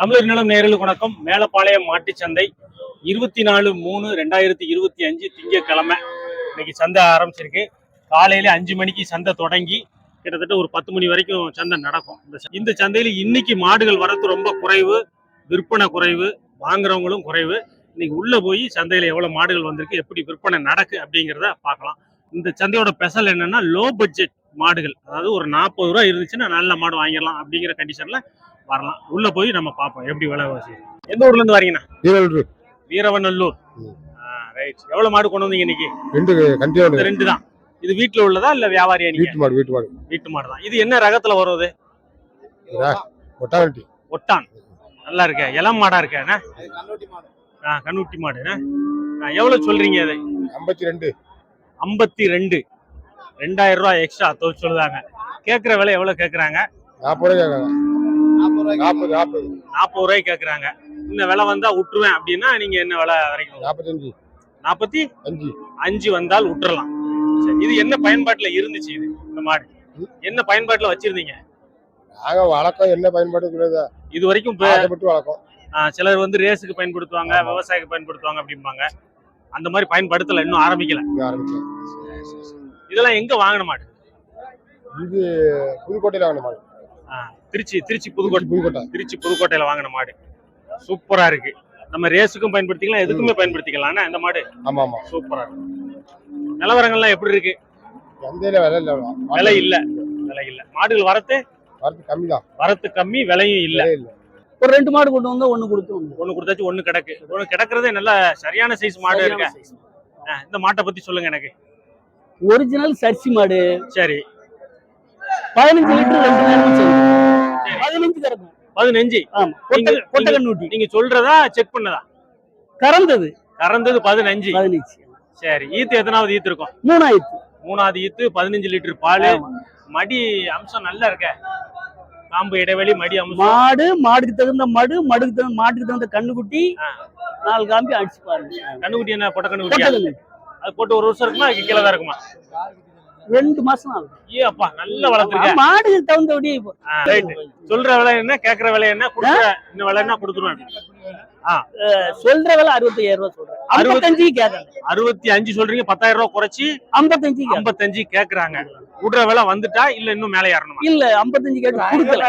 தமிழர் நிலம் நேயர்களுக்கு வணக்கம். மேலப்பாளையம் மாட்டுச்சந்தை 24/3/2025 திங்கட்கிழமை இன்னைக்கு சந்தை ஆரம்பிச்சிருக்கு. காலையில 5 மணிக்கு சந்தை தொடங்கி கிட்டத்தட்ட ஒரு 10 மணி வரைக்கும் சந்தை நடக்கும். இந்த சந்தையில இன்னைக்கு மாடுகள் வரத்து ரொம்ப குறைவு, விற்பனை குறைவு, வாங்குறவங்களும் குறைவு. இன்னைக்கு உள்ள போய் சந்தையில எவ்வளவு மாடுகள் வந்திருக்கு, எப்படி விற்பனை நடக்கு அப்படிங்கிறத பார்க்கலாம். இந்த சந்தையோட ஸ்பெஷல் என்னன்னா லோ பட்ஜெட் மாடுகள், அதாவது ஒரு 40 ரூபா இருந்துச்சுன்னா நல்ல மாடு வாங்கிடலாம் அப்படிங்கிற கண்டிஷன்ல வரலாம். உள்ள போய் நம்ம பார்ப்போம் எப்படி விலைவாசி. எந்த ஊர்ல இருந்து வரீங்கண்ணா? வீரவநல்லூர். ரைட். எவ்வளவு மாடு கொண்டு வந்தீங்க இன்னைக்கு? ரெண்டு தான். இது வீட்டுல உள்ளதா இல்ல வியாபாரியா? வீட்டு மாடு தான். இது என்ன ரகத்துல வருது? ஒட்டான். நல்லா இருக்க, இளம் மாடா இருக்க. கண்ணுட்டி மாடு. எவ்வளவு சொல்றீங்க? அது 52. 2000 ரூபாய் எக்ஸ்ட்ரா சொல்லுதாங்க. கேக்குற விலை எவ்வளவு கேக்குறாங்க? 40 ரூபாய் கேக்குறாங்க. இந்த விலை வந்தா விட்டுருவேன் அப்படின்னா நீங்க என்ன விலை வரைக்கும்? 45 வந்தால் விட்டுறலாம். இது என்ன பயன்பாட்டுல இருந்துச்சு? இது இந்த மாடு என்ன பயன்பாட்டுல வச்சிருந்தீங்க? வழக்கம் என்ன பயன்பாடு இது வரைக்கும் வழக்கம். சிலர் வந்து ரேஸுக்கு பயன்படுத்துவாங்க, விவசாயிக்கு பயன்படுத்துவாங்க அப்படிம்பாங்க. அந்த மாதிரி பயன்படுத்தல, இன்னும் ஆரம்பிக்கல. இதெல்லாம் எங்க வாங்கின மாடு? இது புதுக்கோட்டையில வாங்கின மாடு. திருச்சி புதுக்கோட்டையில வாங்கின மாடு. சூப்பரா இருக்கு. நம்ம ரேஸுக்கும் பயன்படுத்திக்கலாம், எதுக்குமே பயன்படுத்திக்கலாம். இந்த மாடு சூப்பரா இருக்கு. நிலவரங்கள்லாம் எப்படி இருக்கு? விலை இல்ல. மாடுகள் வரத்து கம்மி, விலையும் இல்ல. ஒரு 2 மாடு கொண்டு வந்தா ஒண்ணு கொடுத்தாச்சு. ஒண்ணு கிடக்குறதே நல்ல சரியான சைஸ் மாடு இருக்கு. இந்த மாட்டை பத்தி சொல்லுங்க எனக்கு. ஒரிஜினல் சர்சி மாடு. சரி. 15 லிட்டர் 2 நேரமும் சரி. 15 கறக்கும். 15. ஆமா. பொட்டை கண்ணுட்டி. நீங்க சொல்றதா செக் பண்ணதா? கறந்தது 15. சரி. ஈத்து எத்தனாவது ஈத்து இருக்கும்? 3வது ஈத்து. 15 லிட்டர் பால். மடி அம்சம் நல்லா இருக்க. காம்பு இடைவெளி, மடி அம்சம். மாடுக்கு தகுந்த மாட்டுக்கு தகுந்த கண்ணுக்குட்டி. 4 காம்பி அடிச்சு பாருங்க. கண்ணுக்குட்டி என்ன? பொட்டை கண்ணுக்குட்டி. அது போட்டு 1 வருஷம் இருக்குமா? கீழே தான் இருக்குமா? 2 மாசம் ஆகும். அப்பா நல்ல வளர்த்துருக்க. மாடுக்கு தகுந்தபடி சொல்ற விலை என்ன, கேக்குற விலை என்ன, இந்த விலை என்ன கொடுத்துருவேன். சொல்ற விலை 65,000 ரூபாய் சொல்றேன். 65 கேக்குறாங்க. 65 சொல்றீங்க. 10,000 ரூபாய் குறைச்சி 55 கேக்குறாங்க. விடுற விலை வந்துட்டா இல்ல இன்னும் மேல ஏறணுமா? இல்ல 55 கேட்டு கொடுக்கல.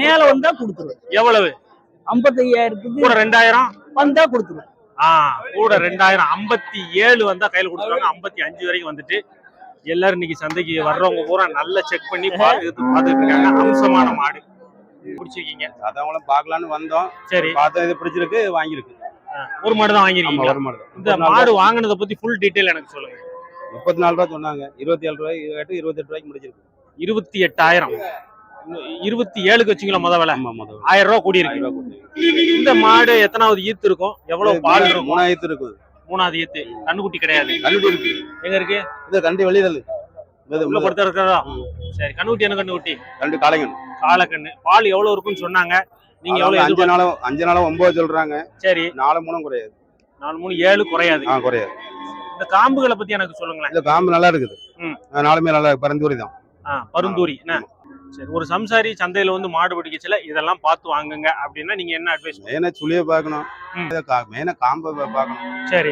மேல வந்தா கொடுத்துருவேன். எவ்வளவு? 55,000 கூட 2,000 வந்தா கொடுத்துருவேன். கூட 2,000 57 வந்தா கையில கொடுத்துருவாங்க. 55 வரைக்கும் வந்துட்டு எல்லாரும் இன்னைக்கு சந்தைக்கு வர்றவங்க பூரா நல்லா செக் பண்ணி பாத்துட்டு இருக்காங்க. அம்சமான மாடு பிடிச்சிருக்கீங்க. அதவங்களும் பாக்கலான்னு வந்தோம். சரி. பார்த்தா இது பிடிச்சிருக்கு, வாங்கிருக்கு. ஒரு மாடு தான் வாங்கிருக்கீங்க? ஒரு மாடு. இந்த மாடு வாங்கினதை பத்தி ஃபுல் டீடைல் எனக்கு சொல்லுங்க. 34 ரூபாய் சொன்னாங்க. 27 ரூபாய் 28 ரூபாய்க்கு முடிச்சிருக்கு. 28,000. 27க்கு வச்சுங்களா? முத விலை 1000 ரூபாய் கூடி இருக்கு. இந்த மாடு எத்தனாவது ஈத்து இருக்கும்? எவ்வளவு பால் இருக்கும்? 3வது ஈத்து இருக்கு. 3வது ஈத்து. கண்ணுக்குட்டி கிடையாது. கண்ணுக்குட்டி இருக்கு. எங்க இருக்கு? இது கண்டி வெளியில உள்ள படுத்த இருக்கிறதா? சரி. கண்ணுக்குட்டி என்ன கண்ணுக்குட்டி? ரெண்டு காளைக்கண்ணு. பால் எவ்வளவு இருக்குன்னு சொன்னாங்க. நீங்க எவ்வளவு? 5 நாளா 9 சொல்றாங்க. சரி. 4 3 குறையாது. 4 3 7 குறையாது. குறையாது. இந்த காம்புகளை பத்தி எனக்கு சொல்லுங்களேன். இந்த காம்பு நல்லா இருக்குது. நாலுமே நல்லா பருந்தூரி தான். பருந்தூரி. சரி. ஒரு சம்சாரி சந்தையில வந்து மாடு பிடிக்கச்சல இதெல்லாம் பார்த்து வாங்குங்க அப்படின்னா நீங்க என்ன அட்வைஸ்? மெயினா சுழிய பார்க்கணும், மெயினா காம்பை பார்க்கணும். சரி.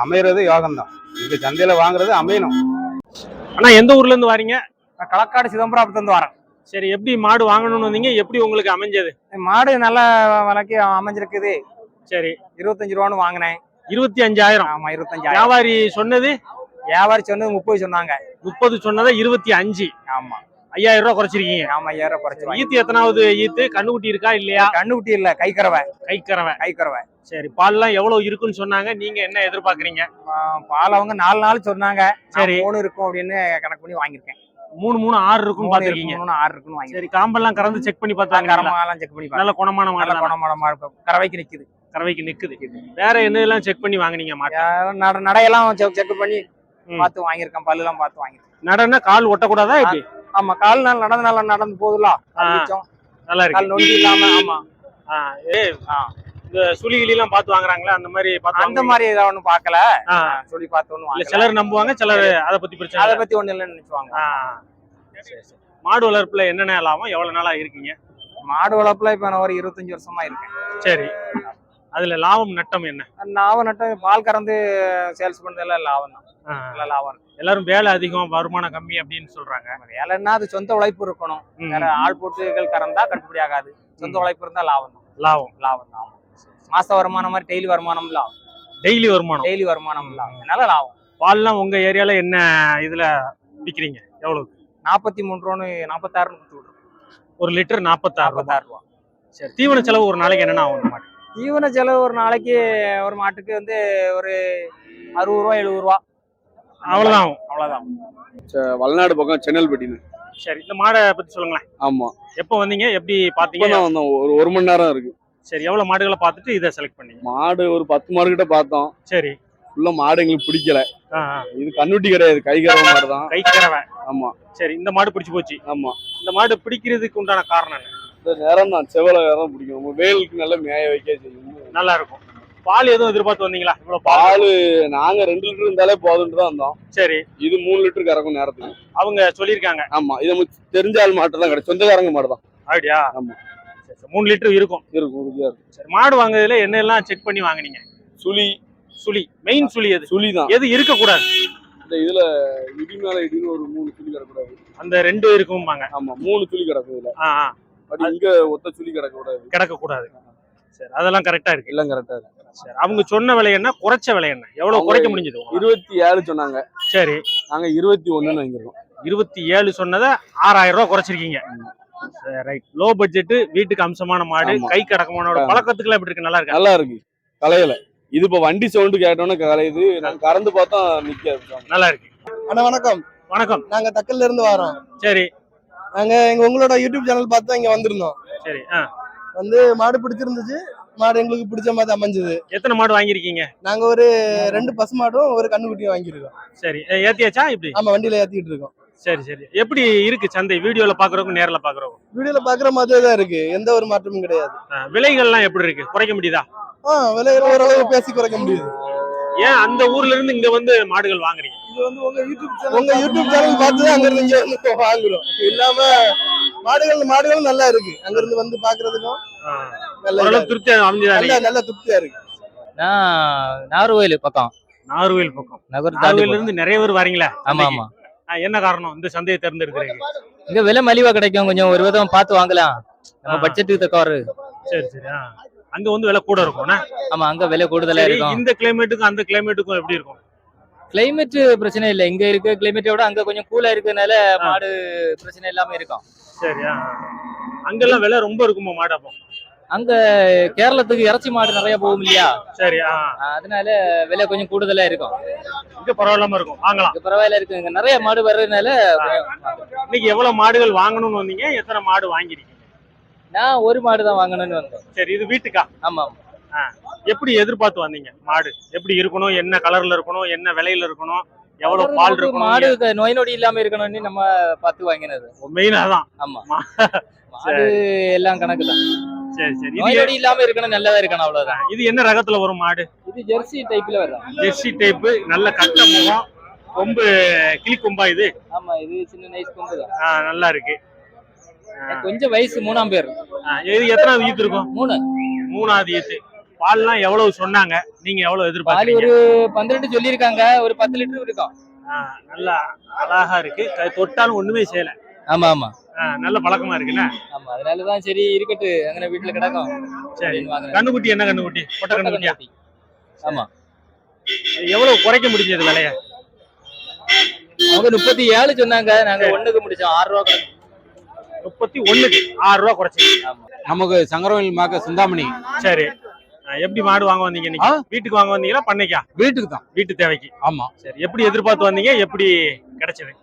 அமையறது யோகம் தான். இந்த சந்தையில வாங்குறது அமையணும். ஆனா எந்த ஊர்ல இருந்து வரீங்க? களக்காடு சிதம்பரத்துல இருந்து வரேன். சரி. எப்படி மாடு வாங்கணும்னு வந்தீங்க? எப்படி உங்களுக்கு அமைஞ்சது? மாடு நல்ல விலைக்கு அமைஞ்சிருக்குது. சரி. 25 ரூபான்னு வாங்கினேன். 25,000. ஆமா 25,000. வியாபாரி சொன்னது 30 சொன்னாங்க. 30 சொன்னதை 25. ஆமா. 5,000 ரூபாய் குறைச்சிருக்கீங்க. ஆமா 5,000 ரூபாய் குறைச்சு. ஈத்து எத்தனாவது ஈத்து? கண்ணுக்குட்டி இருக்கா இல்லையா? கண்ணுக்குட்டி இல்ல, கைக்கறவை. சரி. பால்லாம் எவ்வளவு இருக்குன்னு சொன்னாங்க. நீங்க என்ன எதிர்பார்க்கறீங்க? பால் அவங்க 4 நாள் சொன்னாங்க. சரி. 3 இருக்கும் அப்படின்னு கணக்கு பண்ணி வாங்கிருக்கேன். 3 3 6 இருக்குன்னு பாத்துருக்கீங்க. 3 6 இருக்குன்னு வாங்கி. சரி. காம்பெல்லாம் கறந்து செக் பண்ணி பார்த்தாங்க. கறமாலாம் செக் பண்ணி நல்ல குணமான மாடு. கறவைக்கு நிக்குது. வேற என்னெல்லாம் செக் பண்ணி வாங்குனீங்க மாட்டு? நடையெல்லாம் செக் பண்ணி பார்த்து வாங்கிருக்கேன். பல்லுலாம் பார்த்து வாங்கிருக்கேன். நடனா கால் ஒட்டக்கூடாதா எப்படி? ஆமா. கால் நாள் நடந்து போகுதுல. நல்லா இருக்கு. கால் நொண்டி இல்லாம. ஆமா. இந்த சுழிகிளி எல்லாம் பார்த்து வாங்குறாங்களா? அந்த மாதிரி அந்த மாதிரி ஏதாவது ஒண்ணு பாக்கல. சொல்லி பார்த்து ஒண்ணு வாங்கல. சிலர் நம்புவாங்க, சிலர் அதை பத்தி பிரச்சனை. அதை பத்தி ஒண்ணு இல்லைன்னு நினைச்சுவாங்க. மாடு வளர்ப்புல என்னென்ன லாபம்? எவ்வளவு நாளா இருக்கீங்க? மாடு வளர்ப்புல இப்ப நான் ஒரு 25 வருஷமா இருக்கேன். சரி, அதுல லாபம் நட்டம் என்ன? லாபம் நட்டம் பால் கறந்து சேல்ஸ் பண்றதுல லாபம் தான். நல்ல லாபம். எல்லாரும் வேலை அதிகம் வருமானம் கம்மி அப்படின்னு சொல்றாங்க. வேலைன்னா அது சொந்த உழைப்பு இருக்கணும். வேற ஆள் போட்டு கறந்தா கட்டுப்படி ஆகாது. சொந்த உழைப்பு இருந்தா லாபம் தான். லாபம் தான். மாச வருமானம் மாதிரி டெய்லி வருமானம் லாபம். டெய்லி வருமானம் லாபம். அதனால லாபம். பால்லாம் உங்க ஏரியால என்ன இதுல விக்கிறீங்க? எவ்வளவு? 43 ரூபான்னு 46 கொடுத்து விடுறோம். ஒரு லிட்டர் 46 ரூபா. சரி, தீவன செலவு ஒரு நாளைக்கு என்னென்ன ஆகும்? தீவன செலவு ஒரு நாளைக்கு ஒரு மாட்டுக்கு வந்து ஒரு 60 ரூபா 70 ரூபா அவ்வளவுதான். வளநாடு பக்கம் சென்னல்பட்டின்னு. சரி, இந்த மாடை பத்தி சொல்லுங்களேன். ஆமா, எப்போ வந்தீங்க, எப்படி பாத்தீங்க? வந்தோம், ஒரு மணி நேரம் இருக்கு. சரி, எவ்வளவு மாடுகளை பார்த்துட்டு இதை செலக்ட் பண்ணீங்க? மாடு ஒரு 10 மாடு கிட்ட பார்த்தோம். சரி, ஃபுல்லா மாடு எங்களுக்கு பிடிக்கல. இது கண்ணுட்டி கிடையாது, கைகறவை மாடு தான். கைகறவை. ஆமா. சரி, இந்த மாடு பிடிச்சு போச்சு. ஆமா. இந்த மாடு பிடிக்கிறதுக்கு உண்டான காரணம் என்ன? இந்த நேரம் தான், செவல நேரம் பிடிக்கும். நம்ம வேலுக்கு நல்லா மேய வைக்க செய்யும், நல்லா இருக்கும். பால் எதுவும் எதிர்பார்த்து வந்தீங்களா? இவ்வளவு பால் நாங்க 2 லிட்டர் இருந்தாலே போதும்னு தான் வந்தோம். சரி, இது 3 லிட்டர் கறக்கும் நேரத்துக்கு அவங்க சொல்லியிருக்காங்க. ஆமா, இது நமக்கு தெரிஞ்ச ஆள் மாட்டு தான், கிடையாது, சொந்தக்காரங்க மாடு தான். அப்படியா? ஆமா. 3 லிட்டர் இருக்கும். சரி, மாடு வாங்குறதுல என்ன எல்லாம் செக் பண்ணி வாங்குனீங்க? சுழி மெயின் சுழி. எது சுழி தான், எது இருக்க கூடாது? இந்த இதுல இடி மேல இடின்னு ஒரு 3 சுழி கிடக்கூடாது. அந்த 2 இருக்கும்பாங்க. ஆமா, 3 சுழி கிடக்கும் இதுல. இங்க ஒத்த சுழி கிடக்க கூடாது. சரி, அதெல்லாம் கரெக்டா இருக்கு? எல்லாம் கரெக்டா இருக்கு. சரி, அவங்க சொன்ன விலை என்ன, குறைச்ச விலை என்ன, எவ்வளவு குறைக்க முடிஞ்சது? 27 சொன்னாங்க. சரி, நாங்க 21 வாங்கிருக்கோம். 27 சொன்னதை 6000 ரூபாய் குறைச்சிருக்கீங்க. ரைட். லோ பட்ஜெட், வீட்டுக்கு அம்சமான மாடு, கை கடக்கமான பழக்கத்துக்குலாம் எப்படி இருக்கு? நல்லா இருக்கு. நல்லா இருக்கு, கலையில. இது இப்ப வண்டி சவுண்டு கேட்டோன்னு கலையுது. நாங்க கறந்து பார்த்தா நிக்காது. நல்லா இருக்கு. அண்ணா வணக்கம். வணக்கம். நாங்க தக்கல்ல இருந்து வரோம். சரி, நாங்க உங்களோட யூடியூப் சேனல் பார்த்து இங்க வந்திருந்தோம். சரி, வந்து மாடு பிடிச்சிருந்துச்சு. மாடு எங்களுக்கு பிடிச்ச மாதிரி அமைஞ்சது. எத்தனை மாடு வாங்கிருக்கீங்க? நாங்க ஒரு 2 பசு மாடும் ஒரு கண்ணுக்குட்டியும் வாங்கியிருக்கோம். சரி, ஏத்தியாச்சா? இப்படி? ஆமா, வண்டியில ஏத்திட்டு இருக்கோம். சரி. எப்படி இருக்கு சந்தை? வீடியோல பாக்குறவங்க நேர்ல பாக்குறவங்க? வீடியோல பாக்குற மாதிரி தான் இருக்கு, எந்த ஒரு மாற்றமும் கிடையாது. விலைகள்லாம் எப்படி இருக்கு? குறைக்க முடியுதா? விலைகள் ஓரளவு பேசி குறைக்க முடியுது. ஏன் அந்த ஊர்ல இருந்து இங்க வந்து மாடுகள் வாங்குறீங்க? இது வந்து உங்க யூடியூப் சேனல் பார்த்து தான் அங்க இருந்து இங்க வந்து வாங்குறோம். இல்லாம மாடுகள் நல்லா இருக்கு. அங்க இருந்து வந்து பாக்குறதுக்கும் நல்ல திருப்தியா அமைஞ்சதா? நல்ல திருப்தியா இருக்கு. நான் நாகர்கோயில் பக்கம். நாகர்கோயில்ல இருந்து நிறைய பேர் வரீங்களா? ஆமா. என்ன காரணம் இந்த சந்தையை தேர்ந்தெடுக்கிறீங்க? இங்க விலை மலிவா கிடைக்கும், கொஞ்சம் ஒரு விதம் பார்த்து வாங்கலாம், நம்ம பட்ஜெட்டுக்கு தக்கவாறு. சரி. அங்க வந்து விலை கூட இருக்கும். ஆமா, அங்க விலை கூடுதலா இருக்கும். இந்த கிளைமேட்டுக்கும் அந்த கிளைமேட்டுக்கும் எப்படி இருக்கும்? கிளைமேட் பிரச்சனை இல்லை. இங்க இருக்க கிளைமேட்டை விட அங்க கொஞ்சம் கூலா இருக்கிறதுனால மாடு பிரச்சனை இல்லாம இருக்கும். சரி, அங்கெல்லாம் விலை ரொம்ப இருக்குமா மாடு? அப்போ அங்க கேரளத்துக்கு இறைச்சி மாடு நிறைய போகும் இல்லையா? சரி, அதனால விலை கொஞ்சம் கூடுதலா இருக்கும். இங்க பரவாயில்லாம இருக்கும், வாங்கலாம். பரவாயில்ல இருக்கு, இங்க நிறைய மாடு வர்றதுனால. இன்னைக்கு எவ்வளவு மாடுகள் வாங்கணும்னு வந்தீங்க? எத்தனை மாடு வாங்கிருக்கீங்க? நான் ஒரு மாடு தான் வாங்கணும்னு வந்தேன். சரி, இது வீட்டுக்கா? ஆமா. எப்படி எதிர்பார்த்து வந்தீங்க? மாடு எப்படி இருக்கணும், என்ன கலர்ல இருக்கணும், என்ன விலையில இருக்கணும், எவ்வளவு பால் இருக்கணும்? மாடு நோய் நொடி இல்லாம இருக்கணும்னு நம்ம பார்த்து வாங்கினது மெயினா தான். ஆமா, மாடு எல்லாம் கணக்கு தான். சரி. நோய் நொடி இல்லாம இருக்கணும், நல்லதா இருக்கணும், அவ்வளவுதான். இது என்ன ரகத்துல வரும் மாடு? இது ஜெர்சி டைப்ல வரும். ஜெர்சி டைப், நல்ல கட்ட முகம், கொம்பு கிளி கொம்பா இது? ஆமா, இது சின்ன நைஸ் கொம்பு தான். நல்லா இருக்கு. கொஞ்சம் வயசு 3ஆம் பேர். இது எத்தனாவது ஈத்து இருக்கும்? 3வது ஈத்து. பால்லாம் எவ்வளவு சொன்னாங்க, நீங்க எவ்வளவு எதிர்பார்த்தீங்க? ஒரு 12 சொல்லியிருக்காங்க, ஒரு 10 லிட்டர் இருக்கும். நல்லா அழகா இருக்கு, தொட்டாலும் ஒண்ணுமே செய்யல. ஆமா. நல்ல பழக்கமா இருக்குண்ணா. ஆமா, அதனாலதான் சரி இருக்கட்டு அங்க வீட்டுல கிடக்கும். சரி, கண்ணுக்குட்டி என்ன கண்ணுக்குட்டி? பொட்டை கண்ணுக்குட்டியா? ஆமா. எவ்வளவு குறைக்க முடிஞ்சது விலைய? அவங்க 37 சொன்னாங்க, நாங்க 1க்கு முடிச்சோம். 6 ரூபா. 31க்கு 6 ரூபா குறைச்சி. நமக்கு சங்கரவேல் மாக்க சிந்தாமணி. சரி, எப்படி மாடு வாங்க வந்தீங்க இன்னைக்கு? வீட்டுக்கு வாங்க வந்தீங்களா பண்ணைக்கா? வீட்டுக்கு தான், வீட்டு தேவைக்கு. ஆமா. சரி, எப்படி எதிர்பார்த்து வந்தீங்க, எப்படி கிடைச்சது?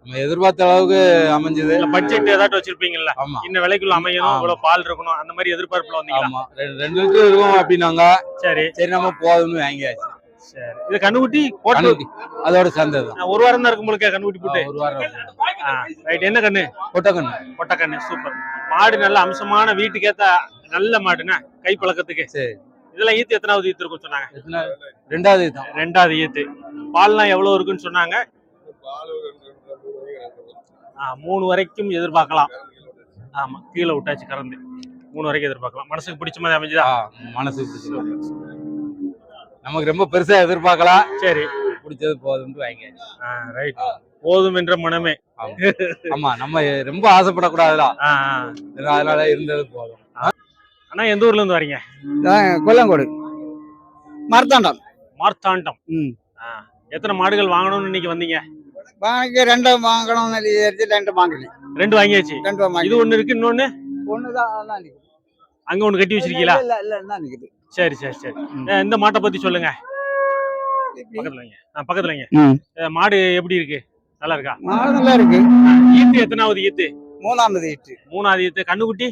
நம்ம எதிர்பார்த்த அளவுக்கு அமைஞ்சது. பட்ஜெட் ஏதாட்டும் வச்சிருப்பீங்கல்ல, ஆமா, இந்த விலைக்குள்ள அமையணும், இவ்வளவு பால் இருக்கணும், அந்த மாதிரி எதிர்பார்ப்புல வந்தீங்களா? ஆமா, 2 லிட்டர் இருக்கும் அப்படின்னாங்க. சரி, நம்ம போதும்னு வாங்கியாச்சு. சரி, இது கண்ணுக்குட்டி போட்டு அதோட சேர்ந்தது ஒரு வாரம் தான் இருக்கும் உங்களுக்கு கண்ணுக்குட்டி போட்டு? ஒரு வாரம். ரைட். என்ன கண்ணு? பொட்டை கண்ணு. சூப்பர். மாடு நல்ல அம்சமான வீட்டுக்கேத்த நல்ல மாடுண்ணா, கை பழக்கத்துக்கு. சரி, இதெல்லாம் ஈத்து எத்தனாவது ஈத்து இருக்கும் சொன்னாங்க? 2வது ஈத்து. பால்லாம் எவ்வளவு இருக்குன்னு சொன்னாங்க? 3 வரைக்கும் எதிர்பார்க்கலாம். ஆமா கீழே விட்டாச்சு கறந்து 3 வரைக்கும் எதிர்பார்க்கலாம். மனசுக்கு பிடிச்ச மாதிரி அமைஞ்சுதா? மனசுக்கு பிடிச்சது. நமக்கு ரொம்ப பெருசா எதிர்பார்க்கலாம். சரி, பிடிச்சது போதும்னு வாங்க. ரைட். போதும் என்ற மனமே. ஆமா, நம்ம ரொம்ப ஆசைப்படக்கூடாதுடா. அதனால இருந்தது போதும். ஆனா எந்த ஊர்ல இருந்து வரீங்க? கொல்லங்கோடு மார்த்தாண்டம். மார்த்தாண்டம். எத்தனை மாடுகள் வாங்கணும்னு இன்னைக்கு வந்தீங்க? வாங்கி 2 வாங்கணும் 2 வாங்கினேன். 2 வாங்கியாச்சு. 2 வாங்கி. இது ஒண்ணு இருக்கு, இன்னொன்னு ஒண்ணுதான் நிக்குது. அங்க ஒண்ணு கட்டி வச்சிருக்கீங்களா? இல்ல நிக்குது. சரி சரி சரி. இந்த மாட்டை பத்தி சொல்லுங்க. பக்கத்துல வைங்க. பக்கத்துல வைங்க. மாடு எப்படி இருக்கு? நல்லா இருக்கா? மாடு நல்லா இருக்கு. ஈத்து எத்தனாவது ஈத்து? 3ஆவது ஈத்து. 3ஆவது ஈத்து. கண்ணுக்குட்டி?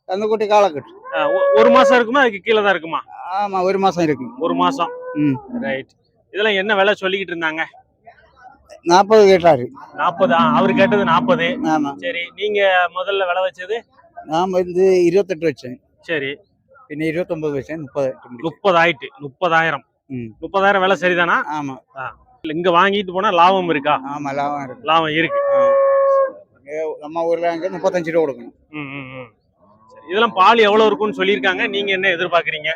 கண்ணுக்குட்டி காலக்கட்டு. 1 மாசம் இருக்குமா? அதுக்கு கீழே தான் இருக்குமா? ஆமா 1 மாசம் இருக்கு. 1 மாசம். ரைட். இதெல்லாம் என்ன விலை சொல்லிக்கிட்டு இருந்தாங்க? 40 கேட்டாரு. 40. அவரு கேட்டது 40. ஆமா. சரி, நீங்க முதல்ல விலை வச்சது? நாம 28 வச்சேன். சரி. பின்ன 29 வச்சேன். 30 ஆயிட்டு. 30,000. 30,000 விலை சரிதானா? ஆமா. இங்க வாங்கிட்டு போனா லாபம் இருக்கா? ஆமா லாபம் இருக்கு. லாபம் இருக்கு. நம்ம ஊர்ல அங்க 35 ரூபா கொடுக்கணும். இதெல்லாம் பால் எவ்வளவு இருக்கும்னு சொல்லியிருக்காங்க. நீங்க என்ன எதிர்பார்க்கறீங்க?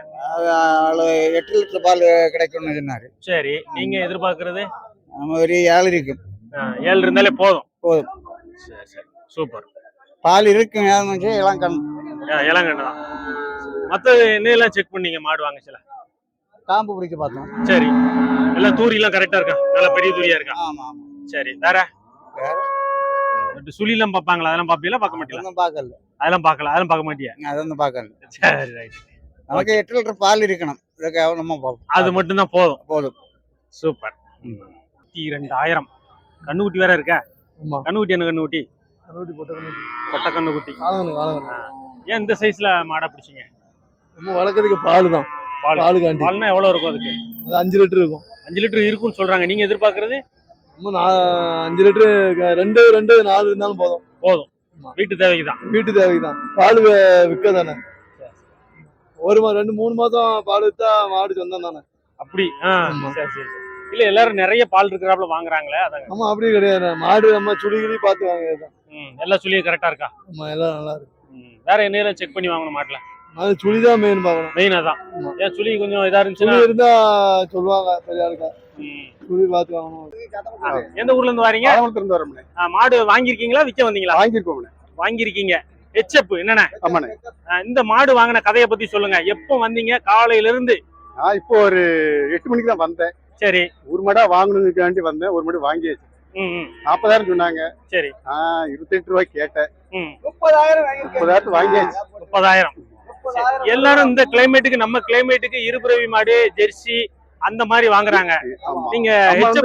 8 லிட்டர் பால் கிடைக்கும்னு சொன்னாரு. சரி, நீங்க எதிர்பார்க்கறது? நம்ம ஒரு 7 இருக்கும். 7 இருந்தாலே போதும். சரி சரி, சூப்பர். பால் இருக்கும். இளங்கண்ணு. இளங்கண்ணு தான். மத்த என்னெல்லாம் செக் பண்ணீங்க மாடு வாங்கச்சல? காம்பு பிடிக்க பார்த்தோம். சரி, எல்லாம் தூரி எல்லாம் கரெக்டா இருக்கா? நல்ல பெரிய தூரியா இருக்கா? ஆமா ஆமா. சரி, வேற சுழி எல்லாம் பாப்பாங்களா? அதெல்லாம் பாப்பீங்களா? பார்க்க மாட்டீங்களா? பாக்கல. அதெல்லாம் பார்க்கல. அதெல்லாம் பார்க்க மாட்டியா? அதெல்லாம் பாக்கல. சரி ரைட். நமக்கு 8 லிட்டர் பால் இருக்கணும். நம்ம பார்ப்போம். அது மட்டும் தான் போதும். சூப்பர். 2000. கண்ணுக்குட்டி வேற இருக்கா? கண்ணுக்குட்டி என்ன கண்ணுக்குட்டி? பொட்டை கண்ணுக்குட்டி. ஏன் இந்த சைஸ்ல மாடை பிடிச்சிங்க? நம்ம வளர்க்கறதுக்கு பால் தான். பால்னா எவ்வளவு இருக்கும்? அதுக்கு 5 லிட்டர் இருக்கும். 5 லிட்டர் இருக்கும்னு சொல்றாங்க. நீங்க எதிர்பார்க்கறது? 5 லிட்டர் 2 4 இருந்தாலும் போதும். வீட்டு தேவைக்கு தான். வீட்டு தேவைக்கு தான். பால் விற்க தானே. 2-3 மாசம் பால் வித்தா மாடு சொந்தம் தானே. அப்படி. சரி சரி. இல்ல எல்லாரும் நிறைய பால் இருக்கிறாப்புல வாங்குறாங்களே அதான். ஆமா, அப்படி கிடையாது. மாடு நம்ம சுழிகிழி பார்த்து வாங்குறது. எல்லா சுழியும் கரெக்டா இருக்கா? ஆமா, எல்லாம் நல்லா இருக்கு. வேற என்ன செக் பண்ணி வாங்கணும் மாட்டுல? அது சுழிதான் மெயின் பார்க்கணும். மெயினா தான். ஏன் சுழி கொஞ்சம் இதா இருந்துச்சுன்னா? சுழி இருந்தா சொல்லுவாங்க சரியா இருக்கா. சுழி பார்த்து வாங்கணும். எந்த ஊர்ல இருந்து வரீங்க? இருந்து வரோம்ண்ணே. மாடு வாங்கியிருக்கீங்களா? விற்க வந்தீங்களா? வாங்கியிருக்கோம்ண்ணே. வாங்கியிருக்கீங்க. ஹெச்எப் என்னண்ணே? ஆமாண்ணே. இந்த மாடு வாங்கின கதையை பத்தி சொல்லுங்க. எப்போ வந்தீங்க? காலையில இருந்து? நான் இப்போ ஒரு 8 மணிக்கு தான் வந்தேன். சரி. ஒரு மாடா வாங்கணுக்காண்டி வந்தேன். ஒரு மாடு வாங்கியாச்சு. 40,000 சொன்னாங்க. சரி. 28 ரூபாய்க்கு கேட்டேன். 30,000 வாங்கியாச்சு. 30,000. எல்லாரும் இந்த கிளைமேட்டுக்கு, நம்ம கிளைமேட்டுக்கு இருபிறவி மாடு, ஜெர்சி அந்த மாதிரி வாங்குறாங்க. நீங்க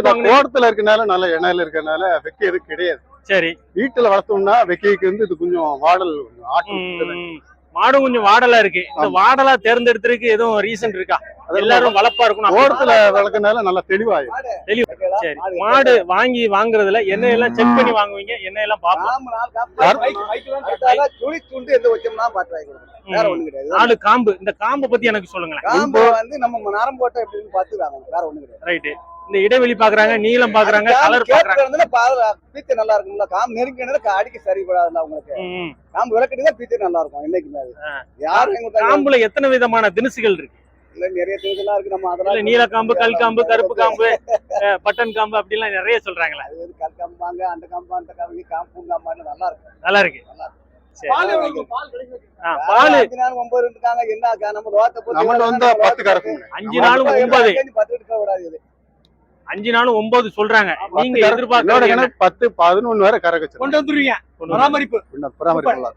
தோட்டத்துல இருக்கனால நல்ல இணையில இருக்கனால வெக்கை எதுவும் கிடையாது. சரி. வீட்டுல வளர்த்தோம்னா வெக்கைக்கு இது கொஞ்சம் வாடல். மாடு கொஞ்சம் வாடலா இருக்கு. இந்த வாடலா தேர்ந்தெடுத்திருக்கு எதுவும் ரீசன் இருக்கா? எல்லாரும் வளப்பா இருக்கணும். தோட்டத்துல வளர்க்கனால நல்லா தெளிவாயும். சரி. மாடு வாங்குறதுல என்ன எல்லாம் செக் பண்ணி வாங்குவீங்க? என்ன எல்லாம் பாப்போம்? 4 காம்பு. இந்த காம்பை பத்தி எனக்கு சொல்லுங்களேன். காம்பு நம்ம நரம் போட்டா எப்படின்னு பாத்துறாங்க. வேற ஒண்ணு கிடையாது. ரைட். இந்த இடைவெளி பாக்குறாங்க, நீளம் பாக்குறாங்க, கலர் பாக்குறாங்க. பீத்து நல்லா இருக்கும்ல. காம்பு நெருங்கினால அடிக்க சரிப்படாதுல்ல உங்களுக்கு. காம்பு விளக்கடிதான் பீத்து நல்லா இருக்கும். என்னைக்குமே யாரும் காம்புல எத்தனை விதமான திணுசுகள் இருக்கு? இல்ல நிறைய திணுசுலாம் இருக்கு. நம்ம அதெல்லாம் நீல காம்பு, கல் காம்பு, கருப்பு காம்பு, பட்டன் காம்பு அப்படி எல்லாம் நிறைய சொல்றாங்களே. அது கல் காம்பாங்க, அந்த காம்பு, அந்த காம்பு, காம்பு காம்பான்னு நல்லா இருக்கு. நல்லா இருக்கு. பால் 9 இருக்காங்க. என்ன நம்ம ரோட்ட போட்டு நம்ம வந்து 10 கறக்கும். 5 நாளும் 9. 10 எடுக்க கூடாது. 5 நாளும் 9 சொல்றாங்க. நீங்க எதிர்பார்க்கறது 10 11 வரை கறக்க கொண்டு வந்துருவீங்க. பராமரிப்பு. பராமரிப்பு.